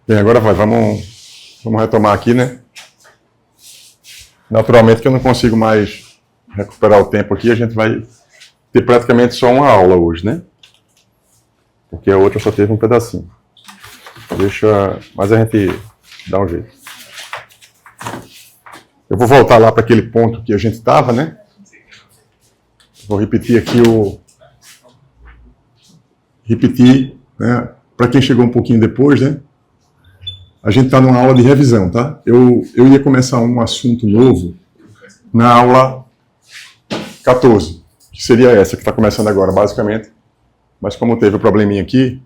Bem, agora vamos retomar aqui, né? Naturalmente que eu não consigo mais recuperar o tempo aqui, a gente vai ter praticamente só uma aula hoje, né? Porque a outra só teve um pedacinho. Mas a gente dá um jeito. Eu vou voltar lá para aquele ponto que a gente estava, né? Vou repetir aqui né? Para quem chegou um pouquinho depois, né? A gente está numa aula de revisão, tá? Eu ia começar um assunto novo na aula 14, que seria essa que está começando agora, basicamente. Mas como teve o probleminha aqui,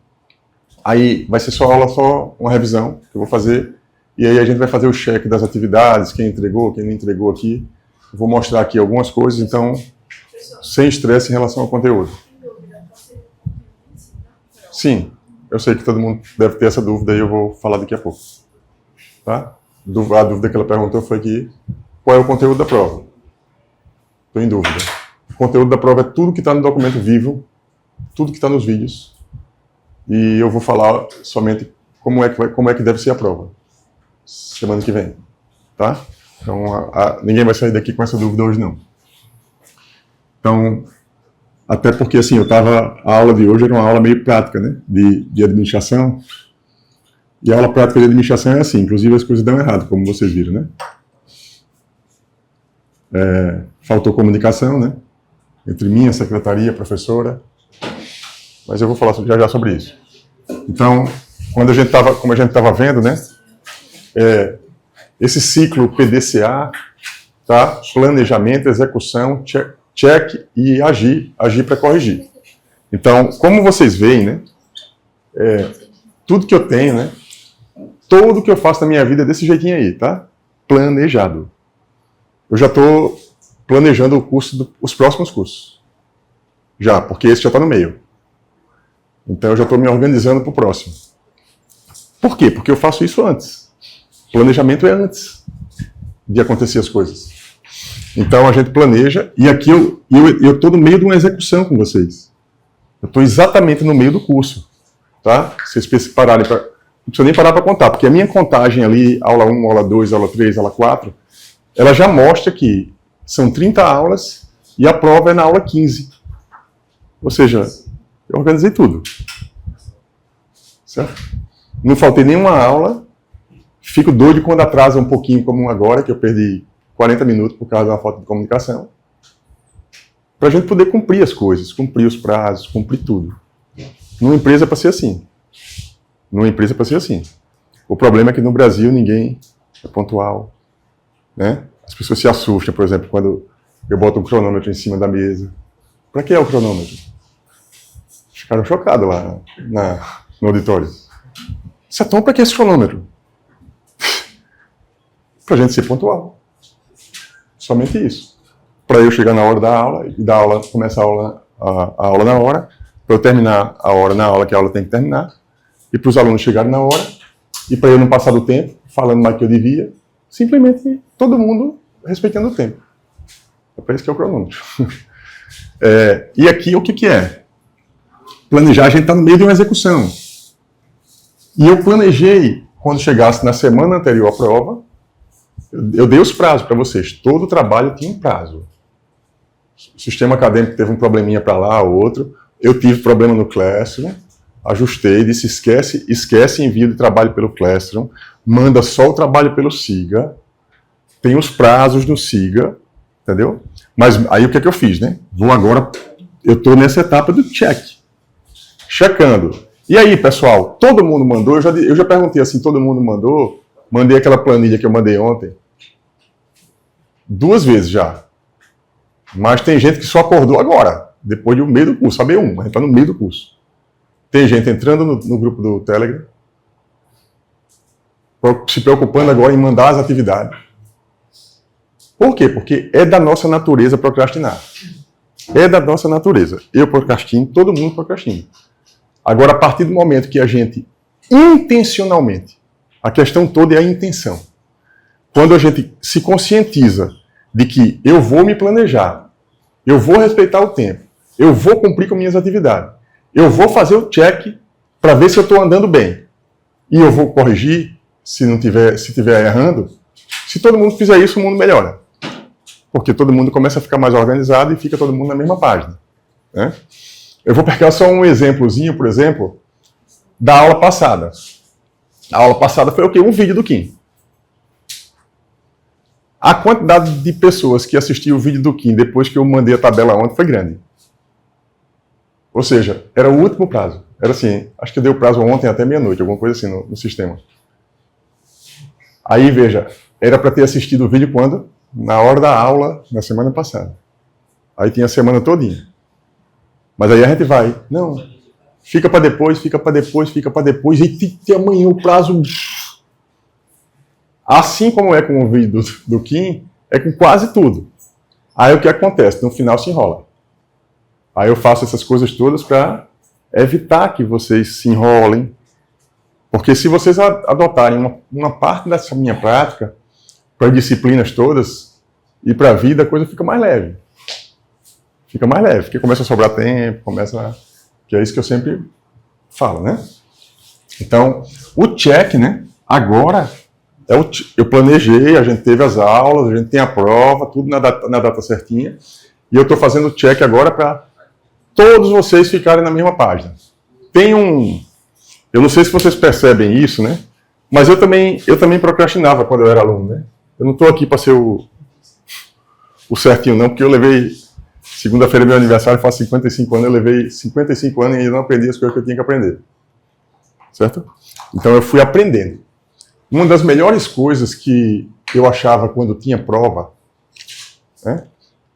aí vai ser só uma revisão que eu vou fazer. E aí a gente vai fazer o check das atividades, quem entregou, quem não entregou aqui. Eu vou mostrar aqui algumas coisas, então, sem estresse em relação ao conteúdo. Sim. Eu sei que todo mundo deve ter essa dúvida e eu vou falar daqui a pouco. Tá? A dúvida que ela perguntou foi qual é o conteúdo da prova? Estou em dúvida. O conteúdo da prova é tudo que está no documento vivo, tudo que está nos vídeos. E eu vou falar somente como é que deve ser a prova. Semana que vem. Tá? Então, ninguém vai sair daqui com essa dúvida hoje, não. Então, até porque, assim, a aula de hoje era uma aula meio prática, né, de administração. E a aula prática de administração é assim, inclusive as coisas dão errado, como vocês viram, né. Faltou comunicação, né, entre mim, a secretaria, a professora. Mas eu vou falar já sobre isso. Então, como a gente estava vendo, né, esse ciclo PDCA, tá, planejamento, execução, check e agir para corrigir. Então, como vocês veem, né, tudo que eu tenho, né, tudo que eu faço na minha vida é desse jeitinho aí, tá? Planejado. Eu já estou planejando os próximos cursos. Já, porque esse já está no meio. Então, eu já estou me organizando para o próximo. Por quê? Porque eu faço isso antes. Planejamento é antes de acontecer as coisas. Então a gente planeja, e aqui eu estou no meio de uma execução com vocês. Eu estou exatamente no meio do curso. Tá? Se vocês pararem para... Não precisa nem parar para contar, porque a minha contagem ali, aula 1, aula 2, aula 3, aula 4, ela já mostra que são 30 aulas e a prova é na aula 15. Ou seja, eu organizei tudo. Certo? Não faltei nenhuma aula. Fico doido quando atrasa um pouquinho, como agora, que eu perdi 40 minutos por causa da falta de comunicação, para a gente poder cumprir as coisas, cumprir os prazos, cumprir tudo. Numa empresa é para ser assim. Numa empresa é para ser assim. O problema é que no Brasil ninguém é pontual. Né? As pessoas se assustam, por exemplo, quando eu boto um cronômetro em cima da mesa. Para que é o cronômetro? Ficaram chocados lá no auditório. Isso é tão para que esse cronômetro? Para a gente ser pontual. Somente isso. Para eu chegar na hora da aula, e da aula, começar a aula na hora, para eu terminar a hora na aula que a aula tem que terminar, e para os alunos chegarem na hora, e para eu não passar do tempo, falando mais que eu devia, simplesmente todo mundo respeitando o tempo. É para isso que é o cronômetro. E aqui o que é? Planejar, a gente está no meio de uma execução. E eu planejei, quando chegasse na semana anterior à prova, eu dei os prazos para vocês. Todo trabalho tinha um prazo. O sistema acadêmico teve um probleminha para lá, outro. Eu tive problema no Classroom. Ajustei, disse esquece envio de trabalho pelo Classroom. Manda só o trabalho pelo SIGA. Tem os prazos no SIGA. Entendeu? Mas aí o que é que eu fiz, né? Eu estou nessa etapa do check. Checando. E aí, pessoal, todo mundo mandou? Eu já perguntei assim, todo mundo mandou? Mandei aquela planilha que eu mandei ontem 2 vezes já. Mas tem gente que só acordou agora, depois do meio do curso, a B1, a gente está no meio do curso. Tem gente entrando no grupo do Telegram, se preocupando agora em mandar as atividades. Por quê? Porque é da nossa natureza procrastinar. É da nossa natureza. Eu procrastino, todo mundo procrastina. Agora, a partir do momento que a gente, intencionalmente, a questão toda é a intenção. Quando a gente se conscientiza de que eu vou me planejar, eu vou respeitar o tempo, eu vou cumprir com minhas atividades, eu vou fazer o check para ver se eu estou andando bem. e eu vou corrigir se tiver errando. Se todo mundo fizer isso, o mundo melhora. Porque todo mundo começa a ficar mais organizado e fica todo mundo na mesma página, né? Eu vou pegar só um exemplozinho, por exemplo, da aula passada. A aula passada foi o quê? Um vídeo do Kim. A quantidade de pessoas que assistiu o vídeo do Kim depois que eu mandei a tabela ontem foi grande. Ou seja, era o último prazo. Era assim, acho que eu dei o prazo ontem até meia-noite, alguma coisa assim no sistema. Aí, veja, era para ter assistido o vídeo quando? Na hora da aula, na semana passada. Aí tinha a semana todinha. Mas aí a gente vai, não, fica para depois, e tem amanhã o prazo. Assim como é com o vídeo do Kim, é com quase tudo. Aí o que acontece? No final se enrola. Aí eu faço essas coisas todas para evitar que vocês se enrolem. Porque se vocês adotarem uma parte dessa minha prática para as disciplinas todas e para a vida, a coisa fica mais leve. Fica mais leve, porque começa a sobrar tempo, que é isso que eu sempre falo, né? Então, o check, né? Agora, eu planejei, a gente teve as aulas, a gente tem a prova, tudo na data certinha, e eu estou fazendo o check agora para todos vocês ficarem na mesma página. Eu não sei se vocês percebem isso, né? Mas eu também procrastinava quando eu era aluno, né? Eu não estou aqui para ser o certinho, não, porque eu levei... Segunda-feira é meu aniversário, faço 55 anos, eu levei 55 anos e ainda não aprendi as coisas que eu tinha que aprender. Certo? Então eu fui aprendendo. Uma das melhores coisas que eu achava quando tinha prova, né,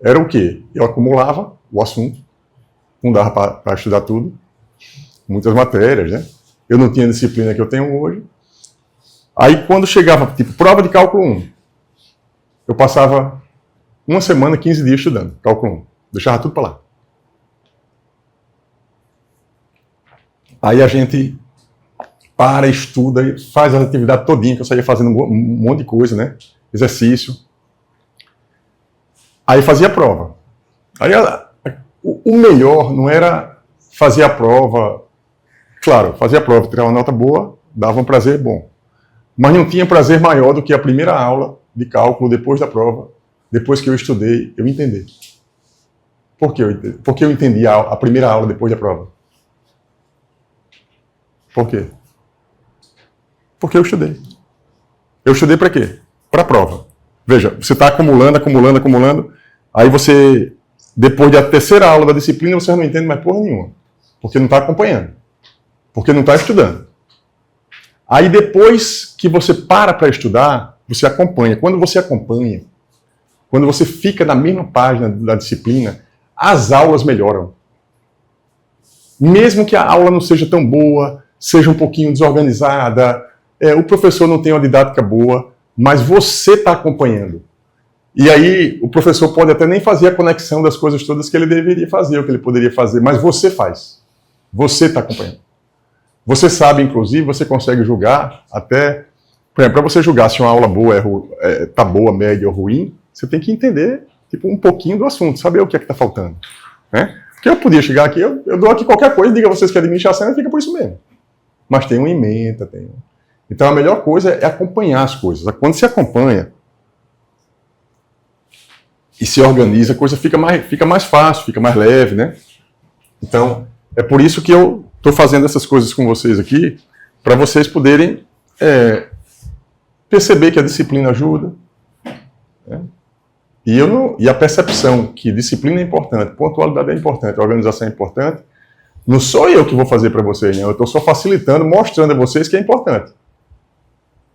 era o quê? Eu acumulava o assunto, não dava para estudar tudo, muitas matérias, né? Eu não tinha a disciplina que eu tenho hoje. Aí quando chegava, tipo, prova de cálculo 1, eu passava uma semana, 15 dias estudando cálculo 1. Deixava tudo para lá. Aí a gente estuda, faz a atividade todinha, que eu saía fazendo um monte de coisa, né? Exercício. Aí fazia a prova. Aí o melhor não era fazer a prova. Claro, fazia a prova, tirar uma nota boa, dava um prazer bom. Mas não tinha prazer maior do que a primeira aula de cálculo, depois da prova, depois que eu estudei, eu entendi. Por que eu entendi a primeira aula depois da prova? Por quê? Porque eu estudei. Eu estudei para quê? Para a prova. Veja, você está acumulando, aí você, depois da terceira aula da disciplina, você não entende mais porra nenhuma. Porque não está acompanhando. Porque não está estudando. Aí depois que você para estudar, você acompanha. Quando você acompanha, quando você fica na mesma página da disciplina, as aulas melhoram. Mesmo que a aula não seja tão boa, seja um pouquinho desorganizada, o professor não tem uma didática boa, mas você está acompanhando. E aí o professor pode até nem fazer a conexão das coisas todas que ele deveria fazer, ou que ele poderia fazer, mas você faz. Você está acompanhando. Você sabe, inclusive, você consegue julgar até... Por exemplo, para você julgar se uma aula boa está boa, média ou ruim, você tem que entender tipo, um pouquinho do assunto, saber o que é que está faltando. Né? Porque eu podia chegar aqui, eu dou aqui qualquer coisa, diga a vocês que é administração e fica por isso mesmo. Mas tem uma ementa, tem... Então a melhor coisa é acompanhar as coisas. Quando se acompanha e se organiza, a coisa fica mais fácil, fica mais leve, né? Então, é por isso que eu estou fazendo essas coisas com vocês aqui, para vocês poderem perceber que a disciplina ajuda, né? E a percepção que disciplina é importante, pontualidade é importante, organização é importante, não sou eu que vou fazer para vocês, não. Eu estou só facilitando, mostrando a vocês que é importante.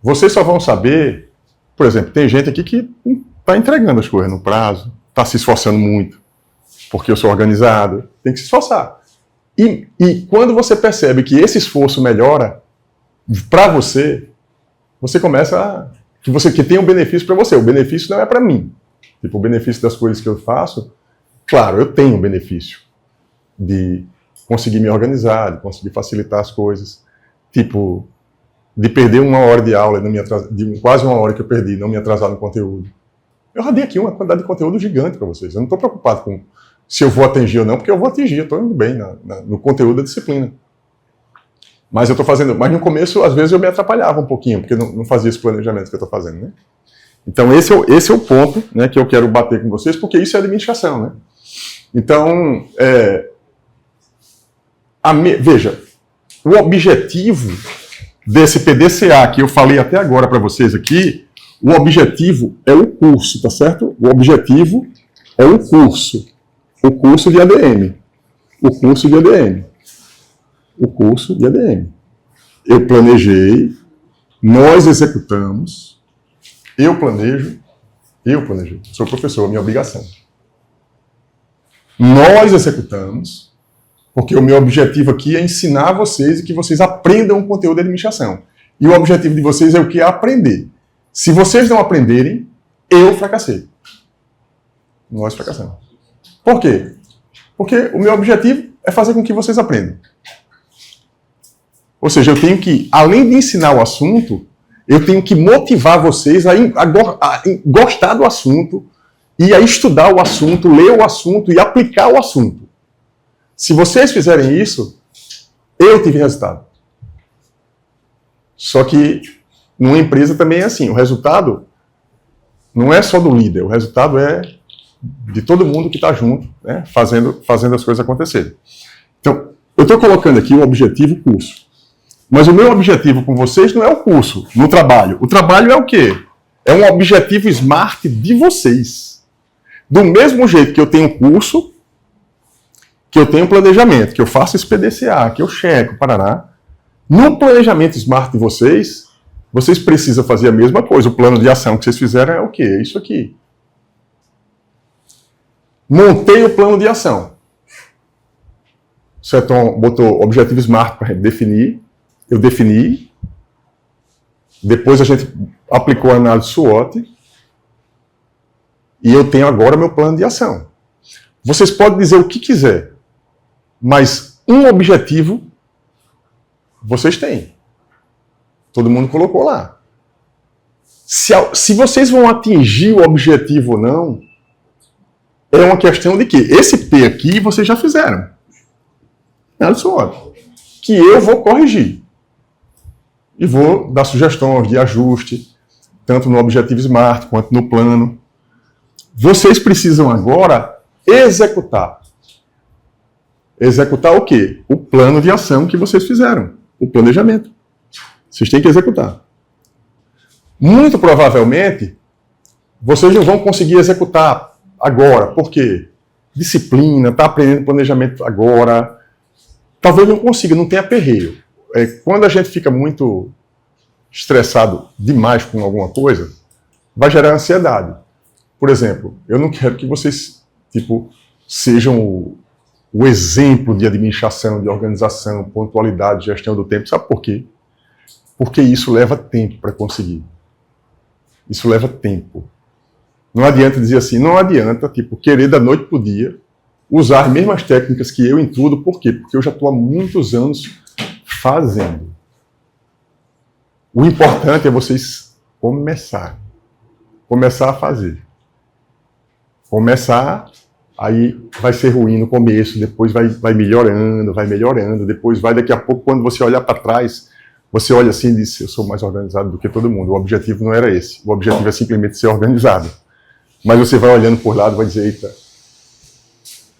Vocês só vão saber, por exemplo, tem gente aqui que está entregando as coisas no prazo, está se esforçando muito, porque eu sou organizado, tem que se esforçar. E quando você percebe que esse esforço melhora para você, você começa que tem um benefício para você. O benefício não é para mim. Tipo, o benefício das coisas que eu faço, claro, eu tenho um benefício de conseguir me organizar, de conseguir facilitar as coisas. Tipo, de perder uma hora de aula, quase uma hora que eu perdi, não me atrasar no conteúdo. Eu já dei aqui uma quantidade de conteúdo gigante para vocês. Eu não estou preocupado com se eu vou atingir ou não, porque eu vou atingir, eu estou indo bem no conteúdo da disciplina. Mas eu estou fazendo. Mas no começo, às vezes, eu me atrapalhava um pouquinho, porque não fazia esse planejamento que eu estou fazendo, né? Então, esse é o ponto, né, que eu quero bater com vocês, porque isso é administração, né? Então, veja, o objetivo desse PDCA que eu falei até agora para vocês aqui, o objetivo é o curso, tá certo? O objetivo é o curso de ADM. O curso de ADM. O curso de ADM. Eu planejei, nós executamos, eu planejo, sou professor, é minha obrigação. Nós executamos, porque o meu objetivo aqui é ensinar vocês e que vocês aprendam o conteúdo de administração. E o objetivo de vocês é o que? Aprender. Se vocês não aprenderem, eu fracassei. Nós fracassamos. Por quê? Porque o meu objetivo é fazer com que vocês aprendam. Ou seja, eu tenho que, além de ensinar o assunto, eu tenho que motivar vocês a gostar do assunto e a estudar o assunto, ler o assunto e aplicar o assunto. Se vocês fizerem isso, eu tive resultado. Só que numa empresa também é assim, o resultado não é só do líder, o resultado é de todo mundo que está junto, né, fazendo as coisas acontecerem. Então, eu estou colocando aqui o objetivo curso. Mas o meu objetivo com vocês não é o curso, no trabalho. O trabalho é o quê? É um objetivo SMART de vocês. Do mesmo jeito que eu tenho curso, que eu tenho planejamento, que eu faço esse PDCA, que eu checo, parará. No planejamento SMART de vocês, vocês precisam fazer a mesma coisa. O plano de ação que vocês fizeram é o quê? É isso aqui. Montei o plano de ação. O Seton botou objetivo SMART para definir. Eu defini. Depois a gente aplicou a análise SWOT. E eu tenho agora meu plano de ação. Vocês podem dizer o que quiser, mas um objetivo vocês têm. Todo mundo colocou lá. Se vocês vão atingir o objetivo ou não, é uma questão de quê? Esse P aqui vocês já fizeram. Análise SWOT. Que eu vou corrigir. E vou dar sugestões de ajuste, tanto no objetivo SMART quanto no plano. Vocês precisam agora executar. Executar o quê? O plano de ação que vocês fizeram. O planejamento. Vocês têm que executar. Muito provavelmente, vocês não vão conseguir executar agora. Por quê? Disciplina, está aprendendo planejamento agora. Talvez não consiga, não tenha aperreio. Quando a gente fica muito estressado demais com alguma coisa, vai gerar ansiedade. Por exemplo, eu não quero que vocês sejam o exemplo de administração, de organização, pontualidade, gestão do tempo. Sabe por quê? Porque isso leva tempo para conseguir. Isso leva tempo. Não adianta dizer assim, não adianta, querer da noite para o dia, usar as mesmas técnicas que eu em tudo. Por quê? Porque eu já estou há muitos anos fazendo. O importante é vocês começar a fazer. Começar, aí vai ser ruim no começo, depois vai melhorando, depois daqui a pouco, quando você olhar para trás, você olha assim e diz, eu sou mais organizado do que todo mundo. O objetivo não era esse. O objetivo é simplesmente ser organizado. Mas você vai olhando por lado e vai dizer, eita,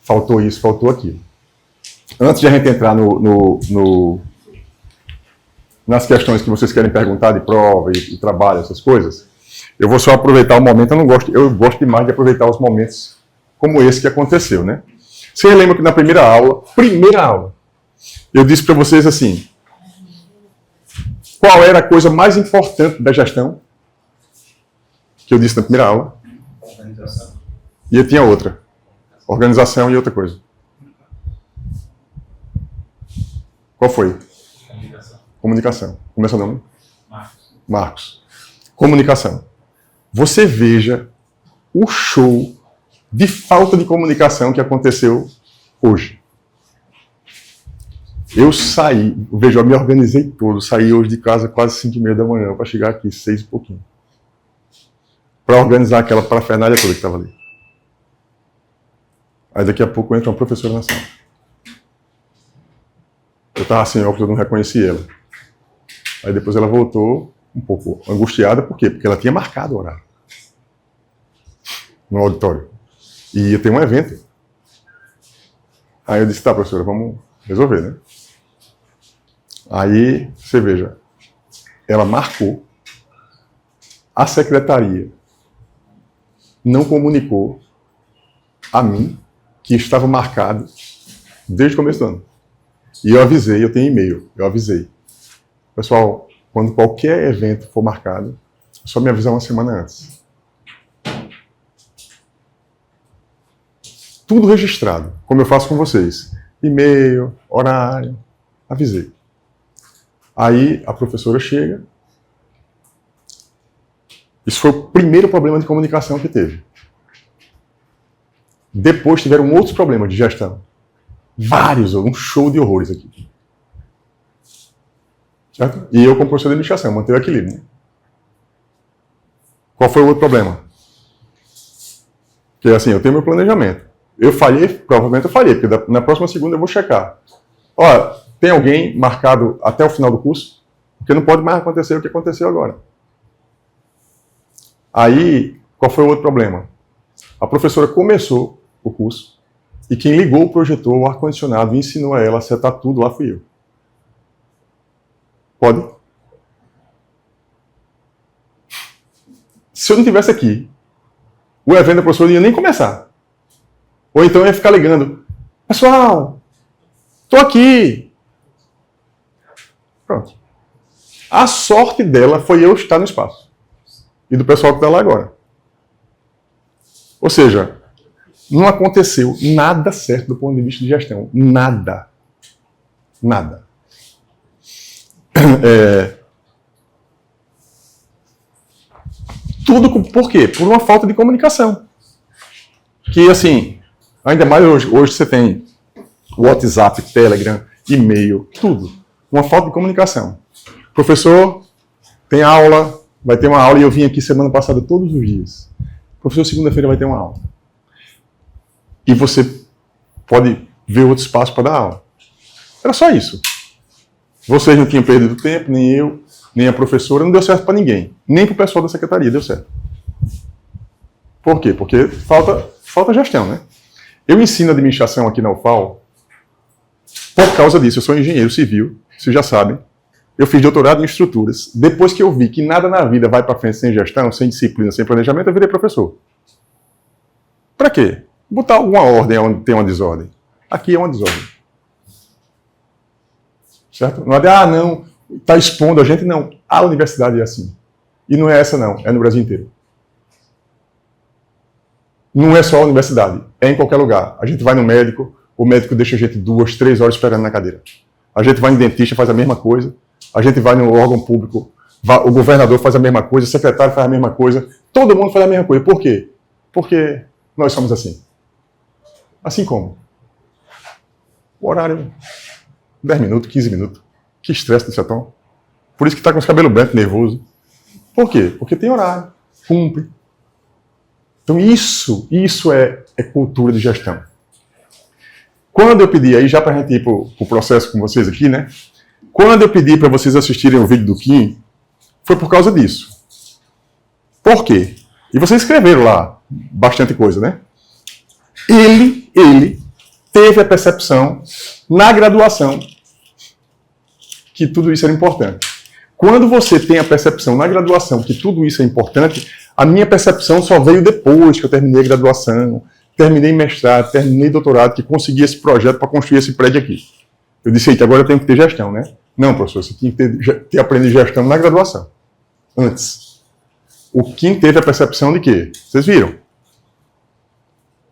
faltou isso, faltou aquilo. Antes de a gente entrar nas questões que vocês querem perguntar de prova e trabalho, essas coisas, eu vou só aproveitar o momento. Eu gosto demais de aproveitar os momentos como esse que aconteceu, né? Você lembra que na primeira aula, eu disse para vocês assim, qual era a coisa mais importante da gestão? Que eu disse na primeira aula. Organização. E eu tinha outra. Organização e outra coisa. Qual foi? Comunicação. Como é seu nome? Marcos. Comunicação. Você veja o show de falta de comunicação que aconteceu hoje. Eu saí, veja, eu me organizei todo, saí hoje de casa quase 5h30 da manhã para chegar aqui 6 e pouquinho. Para organizar aquela parafernália toda que estava ali. Aí daqui a pouco entra uma professora na sala. Eu estava sem óculos, eu não reconheci ela. Aí depois ela voltou um pouco angustiada, por quê? Porque ela tinha marcado o horário no auditório. E ia ter um evento. Aí eu disse, tá, professora, vamos resolver, né? Aí, você veja, ela marcou, a secretaria não comunicou a mim que estava marcado desde o começo do ano. E eu avisei, eu tenho e-mail, eu avisei. Pessoal, quando qualquer evento for marcado, é só me avisar uma semana antes. Tudo registrado, como eu faço com vocês. E-mail, horário, avisei. Aí a professora chega. Isso foi o primeiro problema de comunicação que teve. Depois tiveram outros problemas de gestão. Vários, um show de horrores aqui. Certo? E eu, como professor de administração, manter o equilíbrio. Né? Qual foi o outro problema? Que assim, eu tenho meu planejamento. Eu falhei, provavelmente eu falhei, porque na próxima segunda eu vou checar. Olha, tem alguém marcado até o final do curso? Porque não pode mais acontecer o que aconteceu agora. Aí, qual foi o outro problema? A professora começou o curso e quem ligou o projetor, o ar-condicionado e ensinou a ela a setar tudo lá fui eu. Pode? Se eu não estivesse aqui, o evento da professora não ia nem começar. Ou então eu ia ficar ligando. Pessoal, estou aqui. Pronto. A sorte dela foi eu estar no espaço. E do pessoal que está lá agora. Ou seja, não aconteceu nada certo do ponto de vista de gestão. Nada. Nada. Tudo por quê? Por uma falta de comunicação. Que, assim, ainda mais hoje você tem WhatsApp, Telegram, e-mail, tudo. Uma falta de comunicação. Professor, tem aula, vai ter uma aula, e eu vim aqui semana passada todos os dias. Professor, segunda-feira vai ter uma aula. E você pode ver outro espaço para dar aula. Era só isso. Vocês não tinham perdido tempo, nem eu, nem a professora, não deu certo para ninguém. Nem para o pessoal da secretaria deu certo. Por quê? Porque falta gestão, né? Eu ensino administração aqui na UFAL por causa disso. Eu sou engenheiro civil, vocês já sabem. Eu fiz doutorado em estruturas. Depois que eu vi que nada na vida vai para frente sem gestão, sem disciplina, sem planejamento, eu virei professor. Para quê? Botar alguma ordem onde tem uma desordem. Aqui é uma desordem. Certo? Não é não, está expondo a gente, não. A universidade é assim. E não é essa, não. É no Brasil inteiro. Não é só a universidade. É em qualquer lugar. A gente vai no médico, o médico deixa a gente 2, 3 horas esperando na cadeira. A gente vai no dentista, faz a mesma coisa. A gente vai no órgão público, o governador faz a mesma coisa, o secretário faz a mesma coisa. Todo mundo faz a mesma coisa. Por quê? Porque nós somos assim. Assim como? O horário, 10 minutos, 15 minutos. Que estresse desse tom. Por isso que está com os cabelos brancos, nervoso. Por quê? Porque tem horário, cumpre. Então isso é cultura de gestão. Quando eu pedi, aí já para a gente ir para o processo com vocês aqui, né? Quando eu pedi para vocês assistirem o vídeo do Kim, foi por causa disso. Por quê? E vocês escreveram lá bastante coisa, né? Ele teve a percepção na graduação que tudo isso era importante. Quando você tem a percepção na graduação que tudo isso é importante, a minha percepção só veio depois que eu terminei a graduação, terminei mestrado, terminei doutorado, que consegui esse projeto para construir esse prédio aqui. Eu disse, eita, agora eu tenho que ter gestão, né? Não, professor, você tinha que ter aprendido gestão na graduação. Antes. O Kim teve a percepção de quê? Vocês viram?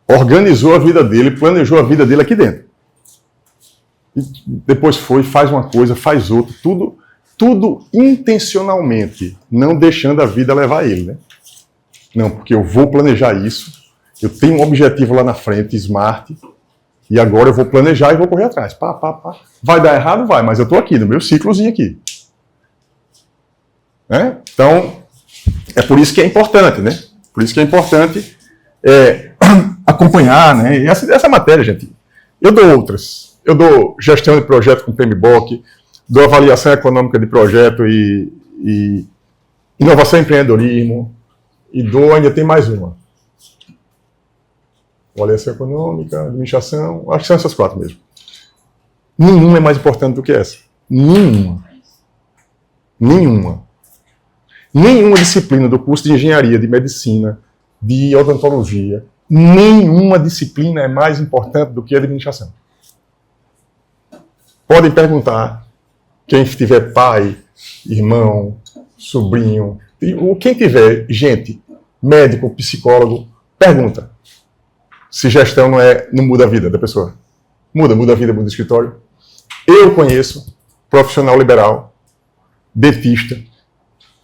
Organizou a vida dele, planejou a vida dele aqui dentro. E depois faz uma coisa, faz outra, tudo intencionalmente, não deixando a vida levar ele, né? Não, porque eu vou planejar isso, eu tenho um objetivo lá na frente, smart, e agora eu vou planejar e vou correr atrás. Pá. Vai dar errado? Vai, mas eu estou aqui, no meu ciclozinho aqui. Né? Então, é por isso que é importante, né? Por isso que é importante acompanhar, né? E essa matéria, gente, eu dou outras. eu dou gestão de projeto com PMBOK, dou avaliação econômica de projeto e inovação e empreendedorismo, e dou, ainda tem mais uma. Avaliação econômica, administração, acho que são essas 4 mesmo. Nenhuma é mais importante do que essa. Nenhuma. Nenhuma disciplina do curso de engenharia, de medicina, de odontologia, nenhuma disciplina é mais importante do que a administração. Podem perguntar, quem tiver pai, irmão, sobrinho, quem tiver gente, médico, psicólogo, pergunta se gestão não muda a vida da pessoa. Muda a vida, muda o escritório. Eu conheço profissional liberal, dentista,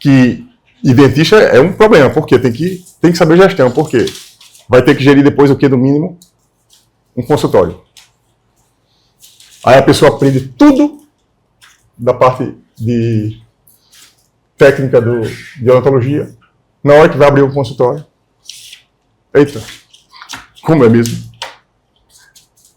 e dentista é um problema, porque tem que saber gestão, porque vai ter que gerir depois o que, no mínimo? Um consultório. Aí a pessoa aprende tudo da parte de técnica de odontologia, na hora que vai abrir um consultório. Eita, como é mesmo?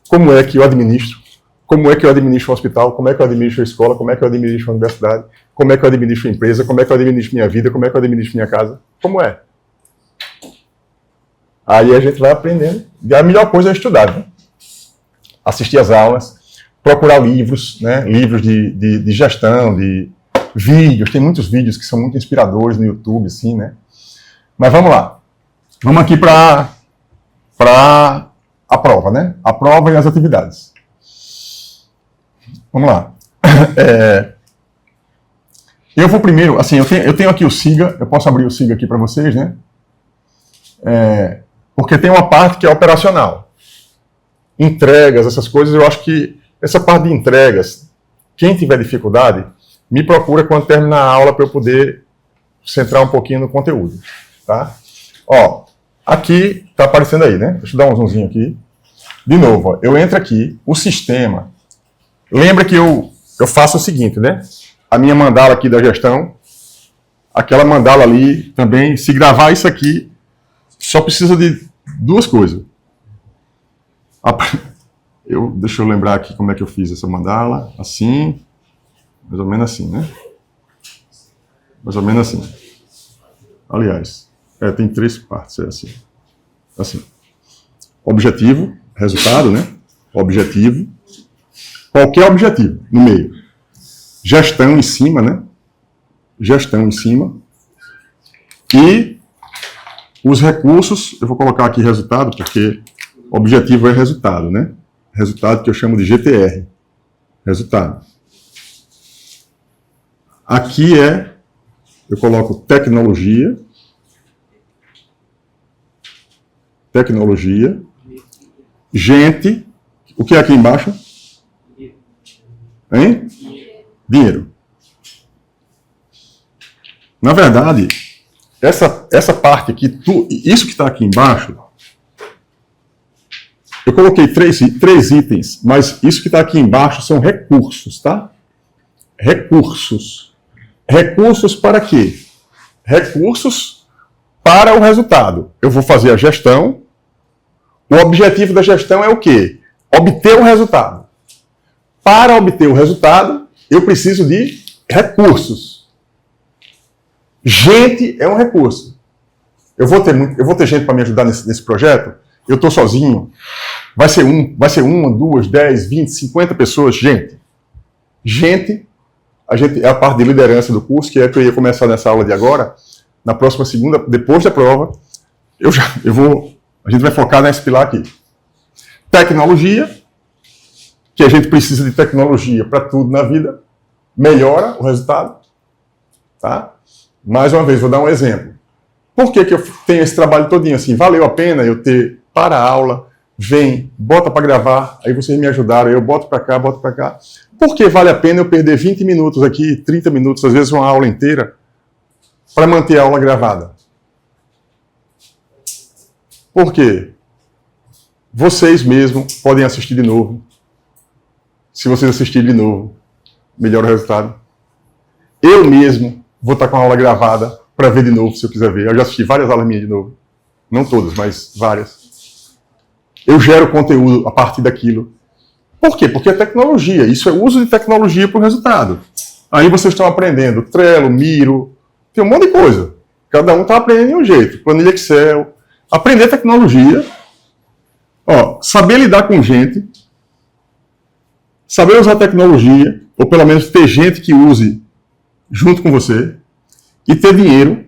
Como é que eu administro? Como é que eu administro um hospital? Como é que eu administro a escola? Como é que eu administro a universidade? Como é que eu administro a empresa? Como é que eu administro minha vida? Como é que eu administro minha casa? Como é? Aí a gente vai aprendendo. E a melhor coisa é estudar, né? Assistir às aulas, procurar livros, né? Livros de gestão, de vídeos. Tem muitos vídeos que são muito inspiradores no YouTube, assim, né? Mas vamos lá. Vamos aqui para a prova, né? A prova e as atividades. Vamos lá. Eu vou primeiro, assim, eu tenho aqui o SIGA, eu posso abrir o SIGA aqui para vocês, né? Porque tem uma parte que é operacional. Entregas, essas coisas, eu acho que essa parte de entregas, quem tiver dificuldade, me procura quando terminar a aula para eu poder centrar um pouquinho no conteúdo, tá? Ó, aqui, tá aparecendo aí, né? Deixa eu dar um zoomzinho aqui. De novo, ó, eu entro aqui, o sistema. Lembra que eu faço o seguinte, né? A minha mandala aqui da gestão, aquela mandala ali também, se gravar isso aqui, só precisa de 2 coisas. Deixa eu lembrar aqui como é que eu fiz essa mandala. Assim, mais ou menos assim, né? Mais ou menos assim. Aliás, tem 3 partes, é assim. Assim. Objetivo, resultado, né? Objetivo. Qualquer objetivo no meio. Gestão em cima, né? Gestão em cima. E os recursos, eu vou colocar aqui resultado, porque objetivo é resultado, né? Resultado que eu chamo de GTR. Resultado. Aqui eu coloco tecnologia. Tecnologia. Gente. O que é aqui embaixo? Hein? Dinheiro. Na verdade, essa parte aqui, isso que está aqui embaixo, eu coloquei 3 itens, mas isso que está aqui embaixo são recursos, tá? Recursos. Recursos para quê? Recursos para o resultado. Eu vou fazer a gestão. O objetivo da gestão é o quê? Obter o resultado. Para obter o resultado, eu preciso de recursos. Gente é um recurso. Eu vou ter gente para me ajudar nesse projeto? Eu estou sozinho? Vai ser 1, 2, 10, 20, 50 pessoas? Gente, é a parte de liderança do curso, que é que eu ia começar nessa aula de agora. Na próxima segunda, depois da prova, a gente vai focar nesse pilar aqui. Tecnologia, que a gente precisa de tecnologia para tudo na vida, melhora o resultado. Tá? Mais uma vez, vou dar um exemplo. Por que eu tenho esse trabalho todinho assim? Valeu a pena eu ter para a aula, vem, bota para gravar, aí vocês me ajudaram, eu boto para cá, boto para cá. Por que vale a pena eu perder 20 minutos aqui, 30 minutos, às vezes uma aula inteira, para manter a aula gravada? Por quê? Vocês mesmos podem assistir de novo. Se vocês assistirem de novo, melhora o resultado. Eu mesmo vou estar com a aula gravada para ver de novo, se eu quiser ver. Eu já assisti várias aulas minhas de novo. Não todas, mas várias. Eu gero conteúdo a partir daquilo. Por quê? Porque é tecnologia. Isso é uso de tecnologia para o resultado. Aí vocês estão aprendendo Trello, Miro, tem um monte de coisa. Cada um está aprendendo de um jeito. Planilha Excel. Aprender tecnologia. Ó, saber lidar com gente. Saber usar tecnologia. Ou pelo menos ter gente que use junto com você. E ter dinheiro.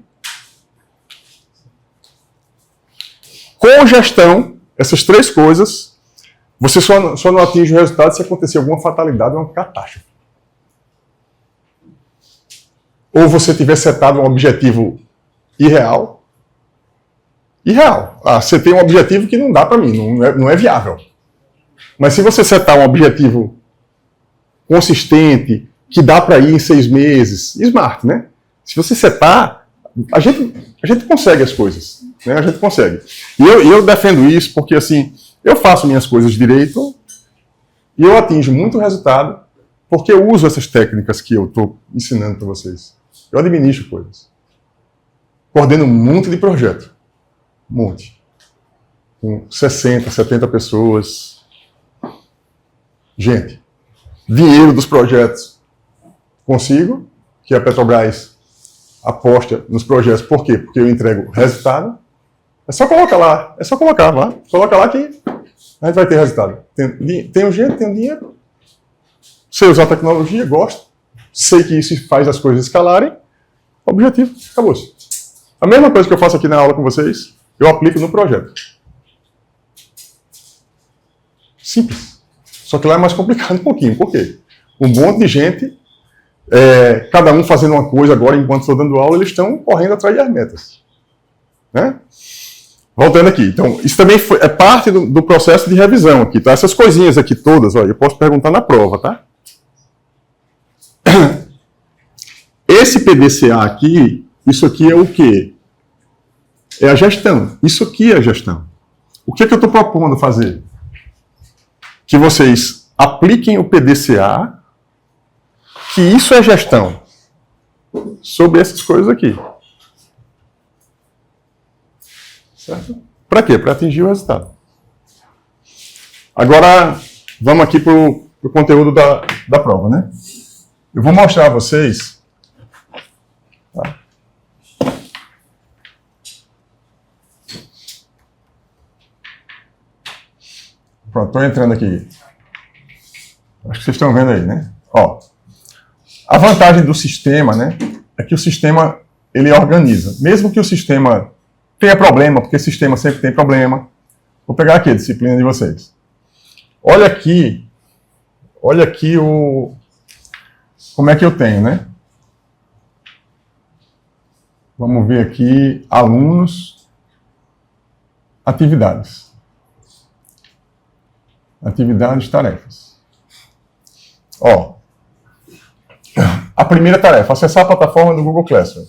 Com gestão, essas três coisas, você só não atinge o resultado se acontecer alguma fatalidade ou uma catástrofe. Ou você tiver setado um objetivo irreal. Irreal. Ah, você tem um objetivo que não dá para mim, não é viável. Mas se você setar um objetivo consistente, que dá para ir em 6 meses, smart, né? Se você setar, a gente consegue as coisas. Né? A gente consegue. E eu defendo isso porque, assim, eu faço minhas coisas direito e eu atinjo muito resultado porque eu uso essas técnicas que eu estou ensinando para vocês. Eu administro coisas. Coordeno um monte de projeto. Um monte. Com 60, 70 pessoas. Gente, dinheiro dos projetos. Consigo, que a Petrobras aposta nos projetos. Por quê? Porque eu entrego resultado. É só colocar lá. É só colocar lá. Coloca lá que a gente vai ter resultado. Tem um jeito, tem um dinheiro. Sei usar tecnologia, gosto. Sei que isso faz as coisas escalarem. Objetivo, acabou-se. A mesma coisa que eu faço aqui na aula com vocês, eu aplico no projeto. Simples. Só que lá é mais complicado um pouquinho. Por quê? Um monte de gente, cada um fazendo uma coisa agora, enquanto estou dando aula, eles estão correndo atrás das metas. Né? Voltando aqui. Então, isso também é parte do processo de revisão aqui, tá? Essas coisinhas aqui todas, ó, eu posso perguntar na prova, tá? Esse PDCA aqui, isso aqui é o quê? É a gestão. Isso aqui é a gestão. O que eu estou propondo fazer? Que vocês apliquem o PDCA, que isso é gestão, sobre essas coisas aqui. Certo? Para quê? Para atingir o resultado. Agora, vamos aqui para o conteúdo da prova, né? Eu vou mostrar a vocês. Tá? Pronto, estou entrando aqui. Acho que vocês estão vendo aí, né? Ó, a vantagem do sistema, né, é que o sistema, ele organiza. Mesmo que o sistema tenha problema, porque o sistema sempre tem problema. Vou pegar aqui a disciplina de vocês. Olha aqui como é que eu tenho, né? Vamos ver aqui, alunos, atividades. Atividades, tarefas. Ó, a primeira tarefa, acessar a plataforma do Google Classroom.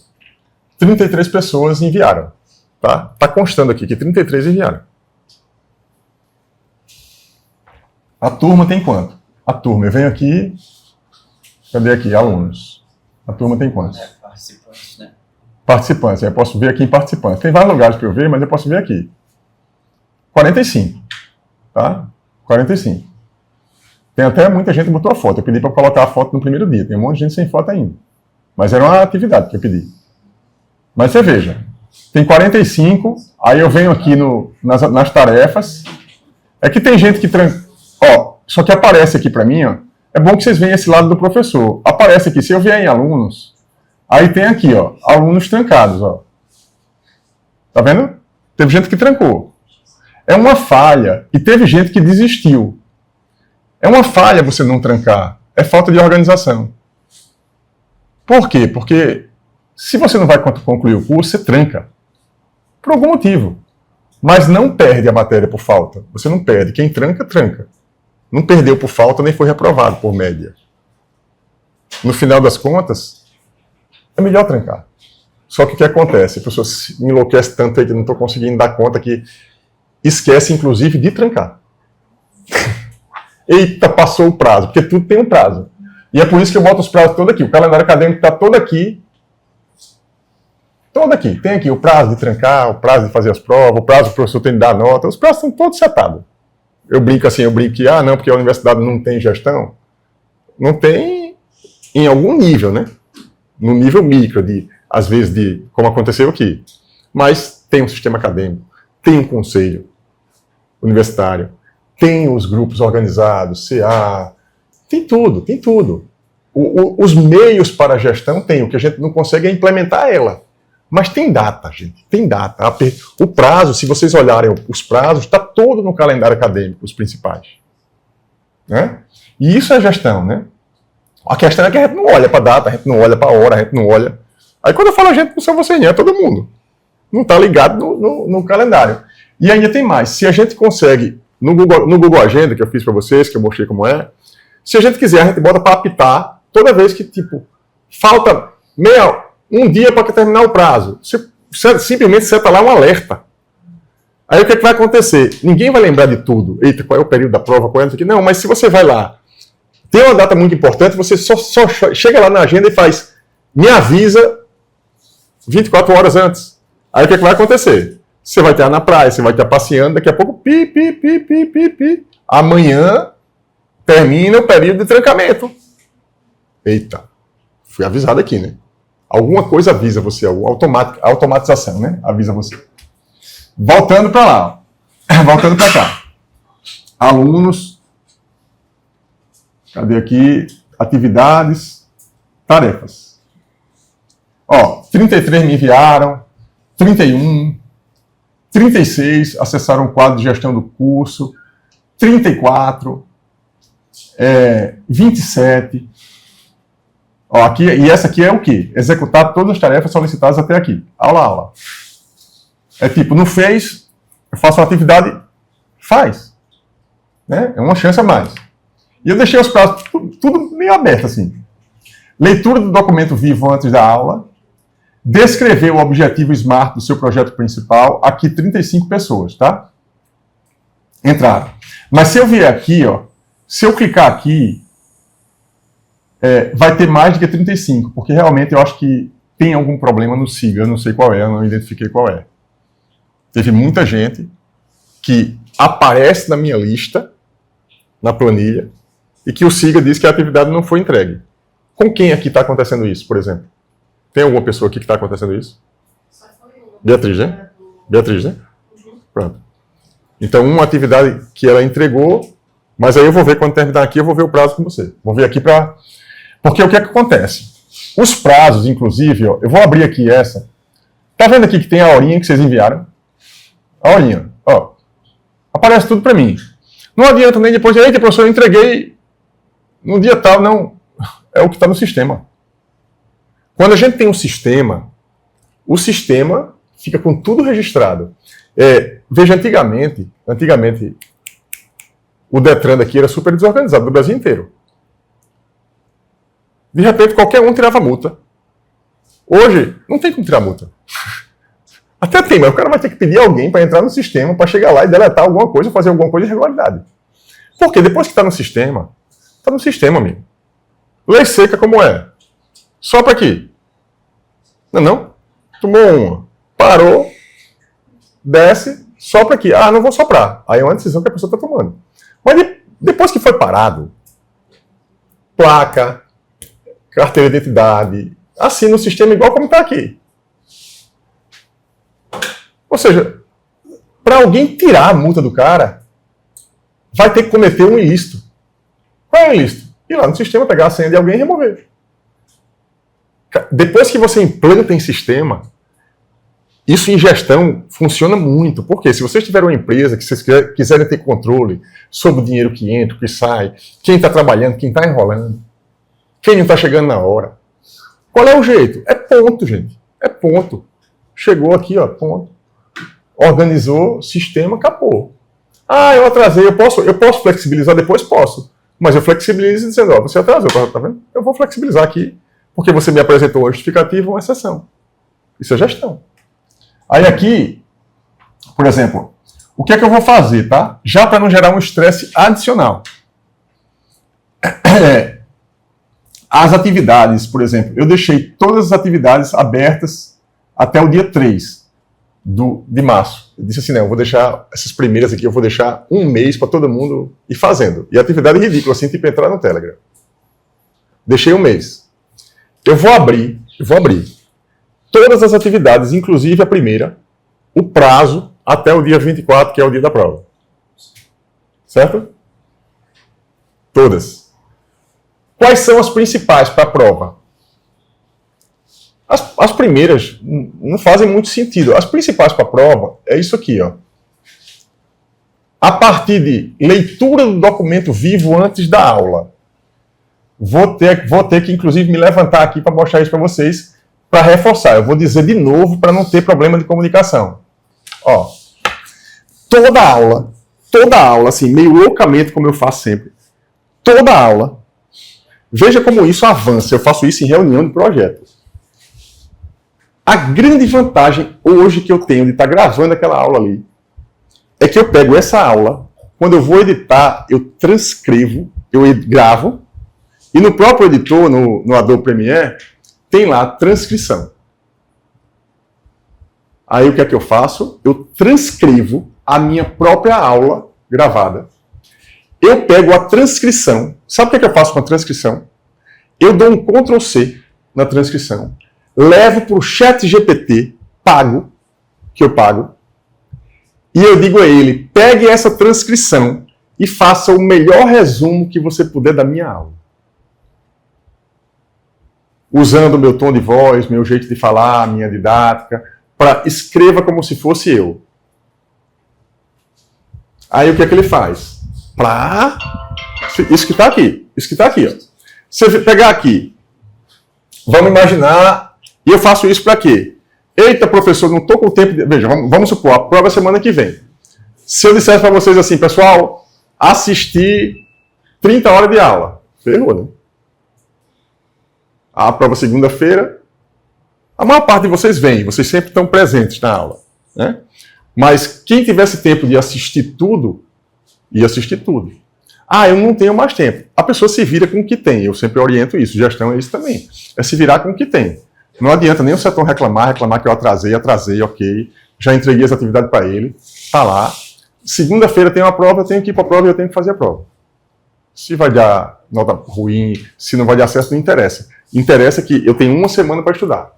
33 pessoas enviaram. Tá constando aqui que 33 enviaram. A turma tem quanto? A turma, eu venho aqui, cadê aqui? Alunos. A turma tem quantos? Participantes, né? Participantes, eu posso ver aqui em participantes. Tem vários lugares para eu ver, mas eu posso ver aqui. 45, tá? 45. Tem até muita gente que botou a foto. Eu pedi para colocar a foto no primeiro dia. Tem um monte de gente sem foto ainda. Mas era uma atividade que eu pedi. Mas você veja, tem 45, aí eu venho aqui nas tarefas. É que tem gente que ó, só que aparece aqui para mim, ó. É bom que vocês vejam esse lado do professor. Aparece aqui, se eu vier em alunos, aí tem aqui, ó, alunos trancados, ó. Tá vendo? Teve gente que trancou. É uma falha. E teve gente que desistiu. É uma falha você não trancar. É falta de organização. Por quê? Porque se você não vai concluir o curso, você tranca. Por algum motivo. Mas não perde a matéria por falta. Você não perde. Quem tranca, tranca. Não perdeu por falta, nem foi reprovado por média. No final das contas, é melhor trancar. Só que o que acontece? A pessoa se enlouquece tanto aí que não estou conseguindo dar conta que esquece, inclusive, de trancar. Eita, passou o prazo, porque tudo tem um prazo. E é por isso que eu boto os prazos todos aqui. O calendário acadêmico está todo aqui. Todo aqui. Tem aqui o prazo de trancar, o prazo de fazer as provas, o prazo do professor tem de dar nota. Os prazos estão todos setados. Eu brinco que, não, porque a universidade não tem gestão. Não tem em algum nível, né? No nível micro, às vezes, como aconteceu aqui. Mas tem um sistema acadêmico, tem um conselho universitário, tem os grupos organizados, CA, tem tudo, tem tudo. Os meios para a gestão tem, o que a gente não consegue é implementar ela. Mas tem data, gente, tem data. O prazo, se vocês olharem os prazos, está todo no calendário acadêmico, os principais. Né? E isso é gestão, né? A questão é que a gente não olha para a data, a gente não olha para a hora, a gente não olha. Aí quando eu falo a gente, não são vocês, não é todo mundo. Não está ligado no calendário. E ainda tem mais, se a gente consegue, no Google Agenda, que eu fiz para vocês, que eu mostrei como é, se a gente quiser, a gente bota para apitar toda vez que, falta um dia para terminar o prazo. Você simplesmente seta lá um alerta. Aí o que vai acontecer? Ninguém vai lembrar de tudo. Eita, qual é o período da prova, qual é isso aqui? Não, mas se você vai lá, tem uma data muito importante, você só chega lá na agenda e faz, me avisa 24 horas antes. Aí o que vai acontecer? Você vai estar na praia, você vai estar passeando, daqui a pouco, pi. Amanhã termina o período de trancamento. Eita, fui avisado aqui, né? Alguma coisa avisa você, automatização, né? Avisa você. Voltando para lá, voltando para cá. Alunos, cadê aqui? Atividades, tarefas. 33 me enviaram, 31, 36 acessaram o quadro de gestão do curso, 34, 27. Aqui, e essa aqui é o quê? Executar todas as tarefas solicitadas até aqui. Aula. É não fez, eu faço uma atividade, faz. Né? É uma chance a mais. E eu deixei os prazos tudo meio aberto, assim. Leitura do documento vivo antes da aula. Descrever o objetivo SMART do seu projeto principal. Aqui, 35 pessoas, tá? Entraram. Mas se eu vier aqui, se eu clicar aqui, vai ter mais do que 35, porque realmente eu acho que tem algum problema no SIGA, eu não sei qual é, eu não identifiquei qual é. Teve muita gente que aparece na minha lista, na planilha, e que o SIGA diz que a atividade não foi entregue. Com quem aqui está acontecendo isso, por exemplo? Tem alguma pessoa aqui que está acontecendo isso? Beatriz, né? Beatriz, né? Pronto. Então, uma atividade que ela entregou, mas aí eu vou ver quando terminar aqui, eu vou ver o prazo com você. Vou ver aqui para... Porque o que é que acontece? Os prazos, inclusive, eu vou abrir aqui essa. Tá vendo aqui que tem a horinha que vocês enviaram? A horinha, aparece tudo para mim. Não adianta nem depois, eita, professor, eu entreguei no dia tal, não. É o que está no sistema. Quando a gente tem um sistema, o sistema fica com tudo registrado. Veja, antigamente, o Detran daqui era super desorganizado, do Brasil inteiro. De repente, qualquer um tirava multa. Hoje, não tem como tirar multa. Até tem, mas o cara vai ter que pedir alguém para entrar no sistema, para chegar lá e deletar alguma coisa, fazer alguma coisa de irregularidade. Porque depois que está no sistema, amigo. Lei seca como é? Sopra aqui. Não? Tomou uma. Parou. Desce. Sopra aqui. Não vou soprar. Aí é uma decisão que a pessoa está tomando. Mas depois que foi parado, placa, carteira de identidade, assina o sistema igual como está aqui. Ou seja, para alguém tirar a multa do cara, vai ter que cometer um ilícito. Qual é o ilícito? Ir lá no sistema, pegar a senha de alguém e remover. Depois que você implanta em sistema, isso em gestão funciona muito. Porque se vocês tiverem uma empresa que vocês quiserem ter controle sobre o dinheiro que entra, que sai, quem está trabalhando, quem está enrolando, quem não está chegando na hora, qual é o jeito? É ponto, gente. É ponto. Chegou aqui, ponto. Organizou, sistema, acabou. Eu atrasei, eu posso flexibilizar depois? Posso. Mas eu flexibilizo dizendo, você atrasou, tá vendo? Eu vou flexibilizar aqui, porque você me apresentou uma justificativa, uma exceção. Isso é gestão. Aí aqui, por exemplo, o que é que eu vou fazer, tá? Já para não gerar um estresse adicional. As atividades, por exemplo, eu deixei todas as atividades abertas até o dia 3. de março. Eu disse assim, não, eu vou deixar essas primeiras aqui, eu vou deixar um mês para todo mundo ir fazendo. E a atividade é ridícula, assim, tipo entrar no Telegram. Deixei um mês. Eu vou abrir todas as atividades, inclusive a primeira, o prazo até o dia 24, que é o dia da prova. Certo? Todas. Quais são as principais para a prova? As primeiras não fazem muito sentido. As principais para a prova é isso aqui, ó. A partir de leitura do documento vivo antes da aula. Vou ter que, inclusive, me levantar aqui para mostrar isso para vocês, para reforçar. Eu vou dizer de novo para não ter problema de comunicação. Ó, toda aula, assim, meio loucamente, como eu faço sempre, toda aula, veja como isso avança. Eu faço isso em reunião de projeto. A grande vantagem hoje que eu tenho de estar gravando aquela aula ali é que eu pego essa aula, quando eu vou editar, eu transcrevo, eu gravo, e no próprio editor, no Adobe Premiere, tem lá transcrição. Aí o que é que eu faço? Eu transcrevo a minha própria aula gravada. Eu pego a transcrição. Sabe o que é que eu faço com a transcrição? Eu dou um Ctrl+C na transcrição. Levo para o ChatGPT, que eu pago, e eu digo a ele, pegue essa transcrição e faça o melhor resumo que você puder da minha aula. Usando o meu tom de voz, meu jeito de falar, minha didática, escreva como se fosse eu. Aí o que é que ele faz? Isso que está aqui. Ó. Se eu pegar aqui, vamos imaginar, e eu faço isso para quê? Eita, professor, não estou com tempo de... Veja, vamos supor, a prova é semana que vem. Se eu dissesse para vocês assim, pessoal, assistir 30 horas de aula. Ferrou, né? A prova segunda-feira, a maior parte de vocês vem, vocês sempre estão presentes na aula, né? Mas quem tivesse tempo de assistir tudo, ia assistir tudo. Ah, eu não tenho mais tempo. A pessoa se vira com o que tem. Eu sempre oriento isso. Gestão é isso também. É se virar com o que tem. Não adianta nem o setor reclamar que eu atrasei, ok. Já entreguei as atividades para ele. Está lá. Segunda-feira tem uma prova, eu tenho que ir para a prova e eu tenho que fazer a prova. Se vai dar nota ruim, se não vai dar certo, não interessa. Interessa que eu tenho uma semana para estudar.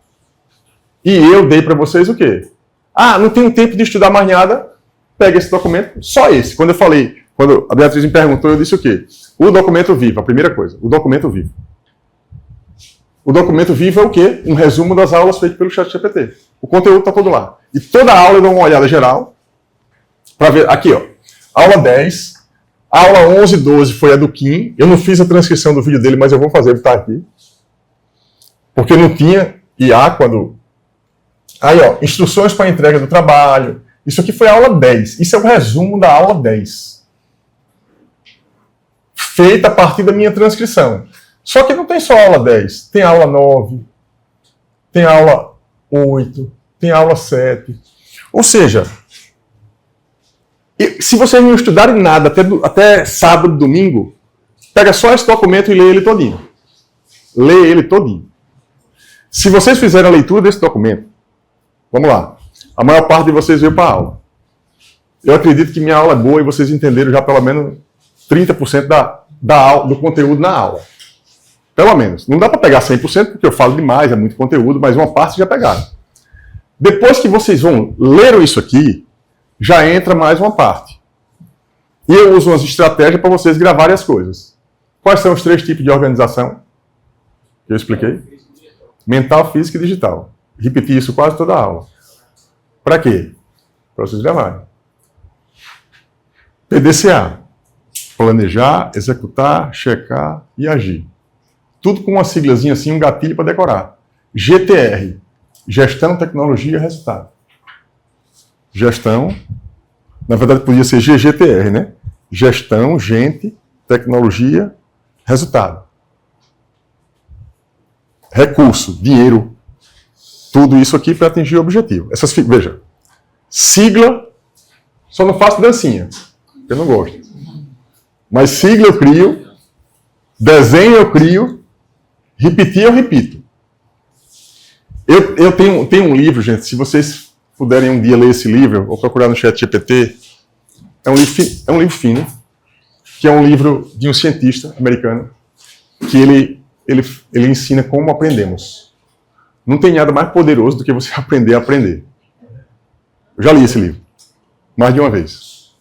E eu dei para vocês o quê? Ah, não tenho tempo de estudar mais nada. Pega esse documento, só esse. Quando a Beatriz me perguntou, eu disse o quê? O documento vivo, a primeira coisa. O documento vivo. O documento vivo é o quê? Um resumo das aulas feitas pelo ChatGPT. O conteúdo está todo lá. E toda aula eu dou uma olhada geral para ver. Aqui, ó. Aula 10. Aula 11 e 12 foi a do Kim. Eu não fiz a transcrição do vídeo dele, mas eu vou fazer, ele está aqui. Porque não tinha IA quando... Aí, ó, instruções para a entrega do trabalho. Isso aqui foi a aula 10. Isso é o resumo da aula 10. Feita a partir da minha transcrição. Só que não tem só aula 10. Tem aula 9, tem aula 8, tem aula 7. Ou seja, se vocês não estudarem nada até sábado, domingo, pega só esse documento e lê ele todinho. Lê ele todinho. Se vocês fizerem a leitura desse documento, vamos lá, a maior parte de vocês veio para a aula. Eu acredito que minha aula é boa e vocês entenderam já pelo menos 30% do conteúdo na aula. Pelo menos. Não dá para pegar 100% porque eu falo demais, é muito conteúdo, mas uma parte já pegaram. Depois que vocês leram isso aqui, já entra mais uma parte. E eu uso umas estratégias para vocês gravarem as coisas. Quais são os 3 tipos de organização que eu expliquei? Mental, física e digital. Repeti isso quase toda a aula. Para quê? Para vocês gravarem. PDCA. Planejar, executar, checar e agir. Tudo com uma siglazinha assim, um gatilho para decorar. GTR. Gestão, tecnologia, resultado. Gestão, na verdade podia ser GGTR, né? Gestão, gente, tecnologia, resultado. Recurso, dinheiro. Tudo isso aqui para atingir o objetivo. Veja, sigla, só não faço dancinha, porque eu não gosto. Mas sigla eu crio, desenho eu crio, repetir eu repito. Eu tenho um livro, gente, se vocês puderem um dia ler esse livro, ou procurar no ChatGPT, é um livro fino, que é um livro de um cientista americano, que ele ensina como aprendemos. Não tem nada mais poderoso do que você aprender a aprender. Eu já li esse livro, mais de uma vez.